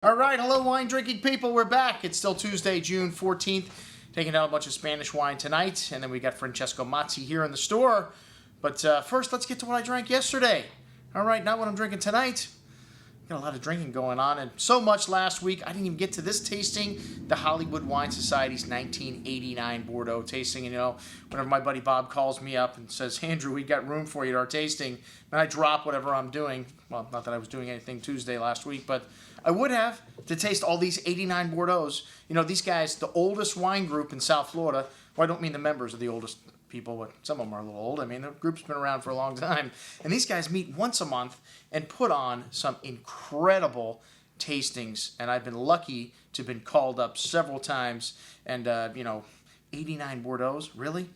All right, hello, wine drinking people. We're back. It's still Tuesday, June 14th. Taking out a bunch of Spanish wine tonight, and then we got Francesco Mazzi here in the store. But first, let's get to what I drank yesterday. All right, not what I'm drinking tonight. Got a lot of drinking going on, and so much last week. I didn't even get to this tasting, the Hollywood Wine Society's 1989 Bordeaux tasting. And whenever my buddy Bob calls me up and says, "Andrew, we got room for you at our tasting," and I drop whatever I'm doing. Well, not that I was doing anything Tuesday last week, but I would have to taste all these 89 Bordeaux's. These guys, the oldest wine group in South Florida. Well, I don't mean the members of the oldest people, but some of them are a little old. I mean, the group's been around for a long time. And these guys meet once a month and put on some incredible tastings. And I've been lucky to have been called up several times. And, 89 Bordeaux's, really?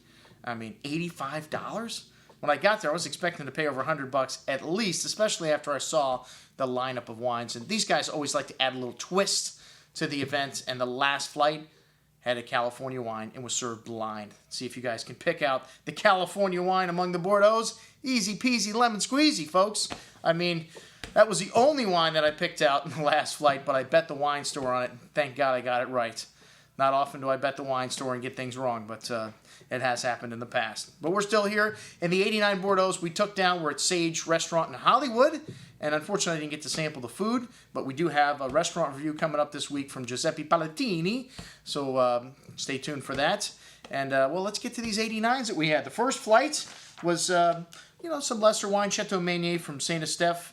I mean, $85? When I got there, I was expecting to pay over $100 at least, especially after I saw the lineup of wines. And these guys always like to add a little twist to the event. And the last flight had a California wine and was served blind. See if you guys can pick out the California wine among the Bordeaux's. Easy peasy lemon squeezy, folks. I mean, that was the only wine that I picked out in the last flight, but I bet the wine store on it. Thank God I got it right. Not often do I bet the wine store and get things wrong, but it has happened in the past. But we're still here. In the 89 Bordeaux's we took down, we're at Sage Restaurant in Hollywood. And unfortunately, I didn't get to sample the food, but we do have a restaurant review coming up this week from Giuseppe Palatini. So stay tuned for that. And, let's get to these 89s that we had. The first flight was, some lesser wine. Chateau Meunier from Saint-Estèphe.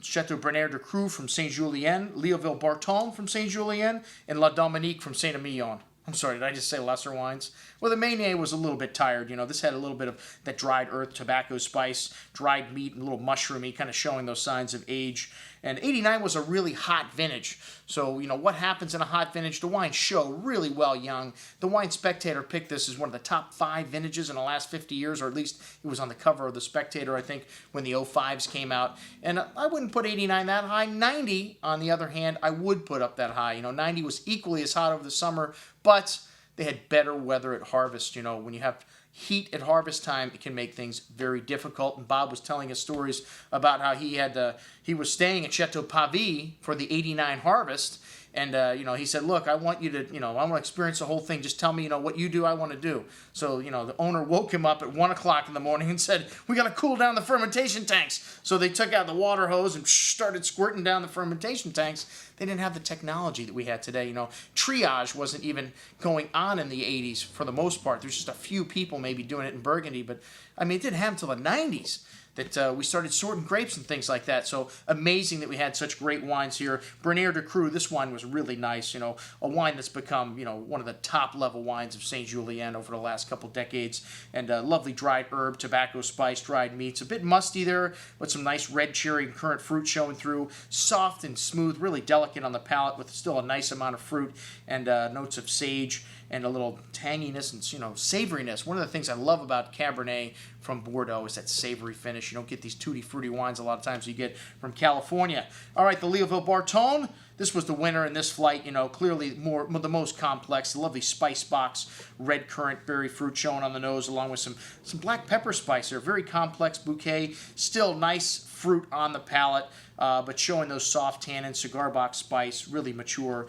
Chateau Bernard de Cru from Saint-Julien. Leoville Barton from Saint-Julien. And La Dominique from Saint-Emilion. I'm sorry, did I just say lesser wines? Well, the Meunier was a little bit tired. This had a little bit of that dried earth, tobacco spice, dried meat, and a little mushroomy, kind of showing those signs of age. And 89 was a really hot vintage. So, what happens in a hot vintage? The wines show really well young. The Wine Spectator picked this as one of the top 5 vintages in the last 50 years, or at least it was on the cover of the Spectator, I think, when the 05s came out. And I wouldn't put 89 that high. 90, on the other hand, I would put up that high. 90 was equally as hot over the summer, but they had better weather at harvest. When you have heat at harvest time, it can make things very difficult. And Bob was telling us stories about how he was staying at Chateau Pavie for the 89 harvest. And, he said, look, I want you to, I want to experience the whole thing. Just tell me, what you do, I want to do. So, the owner woke him up at 1 o'clock in the morning and said, we got to cool down the fermentation tanks. So they took out the water hose and started squirting down the fermentation tanks. They didn't have the technology that we had today. Triage wasn't even going on in the 80s for the most part. There's just a few people maybe doing it in Burgundy. But, it didn't happen until the 90s. That we started sorting grapes and things like that. So amazing that we had such great wines here. Bernard de Cru, this wine was really nice. A wine that's become, one of the top level wines of Saint Julien over the last couple decades. And lovely dried herb, tobacco spice, dried meats. A bit musty there, but some nice red cherry and currant fruit showing through. Soft and smooth, really delicate on the palate with still a nice amount of fruit and notes of sage and a little tanginess and, savoriness. One of the things I love about Cabernet from Bordeaux is that savory finish. You don't get these tutti fruity wines a lot of times you get from California. All right, the Leoville Barton. This was the winner in this flight, clearly the most complex. The lovely spice box, red currant berry fruit showing on the nose, along with some black pepper spice there. Very complex bouquet. Still nice fruit on the palate, but showing those soft tannins, cigar box spice, really mature.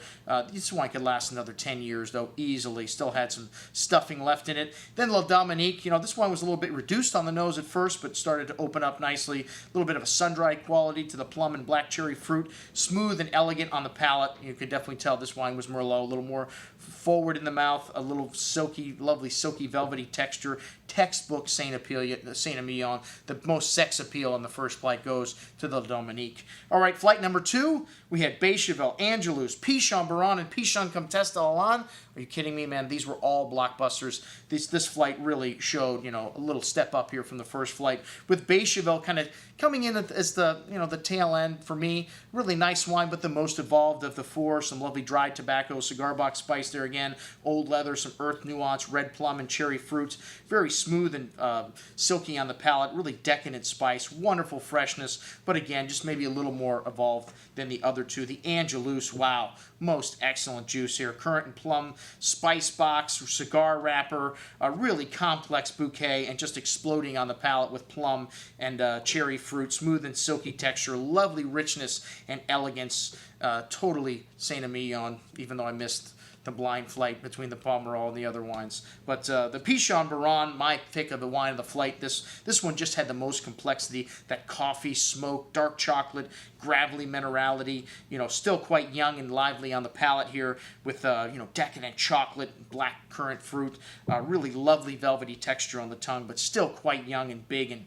This wine could last another 10 years, though, easily. Still had some stuffing left in it. Then La Dominique, this one was a little bit reduced on the nose at first, but started to open up nicely. A little bit of a sun-dried quality to the plum and black cherry fruit. Smooth and elegant on the palate. You could definitely tell this wine was Merlot, a little more forward in the mouth, a little silky, lovely, silky, velvety texture. Textbook Saint-Emilion. The most sex appeal in the first flight goes to the Dominique. All right, flight number 2, we had Bechevel, Angelus, Pichon Baron, and Pichon Comtesse d'Alan. Are you kidding me, man? These were all blockbusters. This flight really showed, a little step up here from the first flight, with Bechevel kind of coming in as the, the tail end for me. Really nice wine, but the most evolved of the 4. Some lovely dried tobacco, cigar box spice there again, old leather, some earth nuance, red plum and cherry fruits. Very smooth and silky on the palate, really decadent spice, wonderful freshness, but again, just maybe a little more evolved than the other two. The Angelus, wow, most excellent juice here. Currant and plum spice box, cigar wrapper, a really complex bouquet, and just exploding on the palate with plum and cherry fruit, smooth and silky texture, lovely richness and elegance. Totally Saint Emilion, even though I missed the blind flight between the Pomerol and the other wines. But the Pichon Baron, my pick of the wine of the flight, this one just had the most complexity, that coffee, smoke, dark chocolate, gravelly minerality, still quite young and lively on the palate here with, decadent chocolate, black currant fruit, really lovely velvety texture on the tongue, but still quite young and big and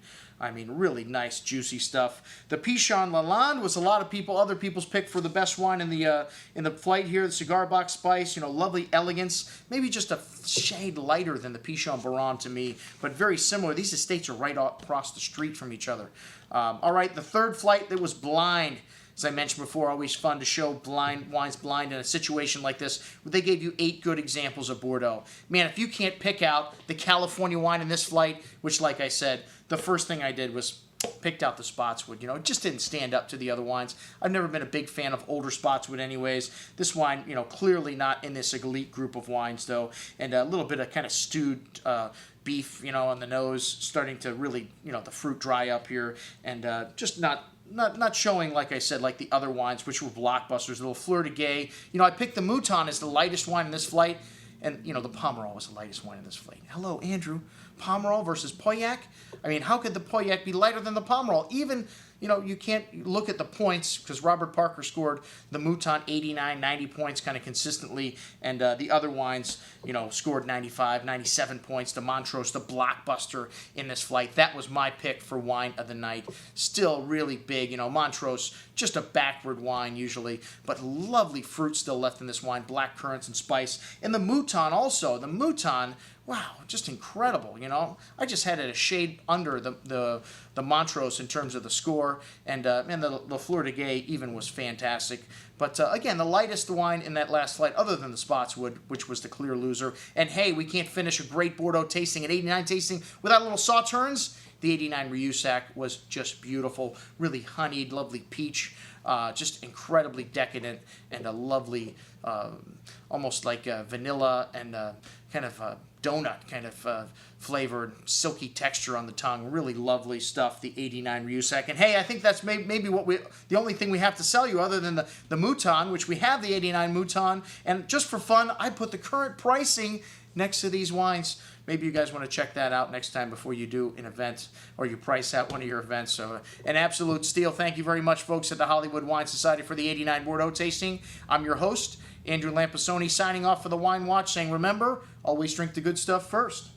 really nice, juicy stuff. The Pichon Lalande was a lot of other people's pick for the best wine in the flight here. The cigar box spice, lovely elegance. Maybe just a shade lighter than the Pichon Baron to me, but very similar. These estates are right across the street from each other. All right, the third flight that was blind. As I mentioned before, always fun to show wines blind in a situation like this. They gave you 8 good examples of Bordeaux. Man, if you can't pick out the California wine in this flight, which, like I said, the first thing I did was picked out the Spotswood. It just didn't stand up to the other wines. I've never been a big fan of older Spotswood anyways. This wine, clearly not in this elite group of wines, though. And a little bit of kind of stewed beef, on the nose, starting to really, the fruit dry up here. And just not showing, like I said, like the other wines, which were blockbusters. A little Fleur de Gay. I picked the Mouton as the lightest wine in this flight. And, the Pomerol was the lightest wine in this flight. Hello, Andrew. Pomerol versus Pauillac? How could the Pauillac be lighter than the Pomerol? Even, you can't look at the points because Robert Parker scored the Mouton 89, 90 points kind of consistently. And the other wines, scored 95, 97 points. The Montrose, the blockbuster in this flight. That was my pick for wine of the night. Still really big. Montrose, just a backward wine usually, but lovely fruit still left in this wine. Black currants and spice. And the Mouton also. The Mouton, wow, just incredible, I just had it a shade under the Montrose in terms of the score, and the Fleur de Gay even was fantastic. But again, the lightest wine in that last flight, other than the Spotswood, which was the clear loser. And hey, we can't finish a great Bordeaux tasting at 89 tasting without a little Sauternes. The 89 Rieusac was just beautiful, really honeyed, lovely peach, just incredibly decadent, and a lovely, almost like vanilla and kind of donut kind of flavored, silky texture on the tongue. Really lovely stuff, the 89 Rieusac. And hey, I think that's maybe the only thing we have to sell you other than the Mouton, which we have the 89 Mouton. And just for fun, I put the current pricing next to these wines. Maybe you guys want to check that out next time before you do an event or you price out one of your events. So an absolute steal. Thank you very much, folks, at the Hollywood Wine Society for the 89 Bordeaux tasting. I'm your host, Andrew Lampasoni, signing off for the Wine Watch, saying remember, always drink the good stuff first.